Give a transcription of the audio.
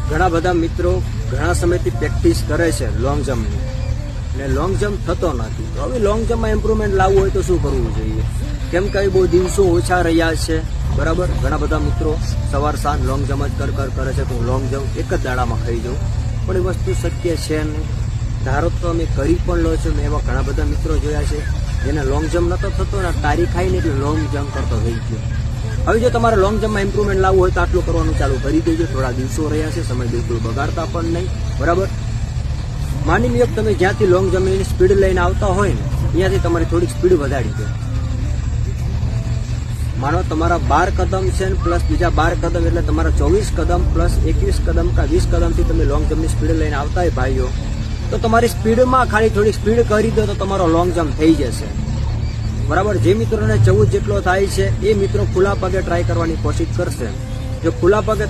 ઘણા બધા મિત્રો ઘણા સમયથી પ્રેક્ટિસ કરે છે લોંગ જમ્પની ને લોંગ જમ્પ થતો નથી. તો હવે લોંગ જમ્પમાં ઇમ્પ્રુવમેન્ટ લાવવું હોય તો શું કરવું જોઈએ? કેમ કે બહુ દિવસો ઓછા રહ્યા છે, બરાબર. ઘણા બધા મિત્રો સવાર સાંજ લોંગ જમ્પ જ કરે છે તો હું લોંગ જમ્પ એક જ દાડામાં ખાઈ જાઉં, પણ એ વસ્તુ શક્ય છે નહીં. ધારો તો અમે કરી પણ લો છો, મેં એવા ઘણા બધા મિત્રો જોયા છે જેને લોંગ જમ્પ નતો થતો ને તારીખ ખાઈને એટલે લોંગ જમ્પ કરતો થઈ ગયો. હવે જો તમારે લોંગ જમ્પમાં ઇમ્પ્રુવમેન્ટ લાવવું હોય તો આટલું કરવાનું ચાલુ કરી દેજો. થોડા દિવસો રહ્યા છે, સમય બિલકુલ બગાડતા પણ નહીં, બરાબર. માની લો તમે જ્યાંથી લોંગ જમ્પની સ્પીડ લઈને આવતા હોય ને ત્યાંથી તમારી થોડીક સ્પીડ વધારી દો. માનો તમારા 12 કદમ છે ને પ્લસ બીજા 12 કદમ એટલે તમારા 24 કદમ પ્લસ 21 કદમ કા 20 કદમથી તમે લોંગ જમ્પની સ્પીડ લઈને આવતા હોય ભાઈઓ, તો તમારી સ્પીડમાં ખાલી થોડી સ્પીડ કરી દો તો તમારો લોંગ જમ્પ થઈ જશે, બરાબર. જે મિત્રોને 14 જેટલો થાય છે એ મિત્રો ખુલ્લા પગે ટ્રાય કરવાની કોશિશ કરશે. જો ખુલ્લા પગે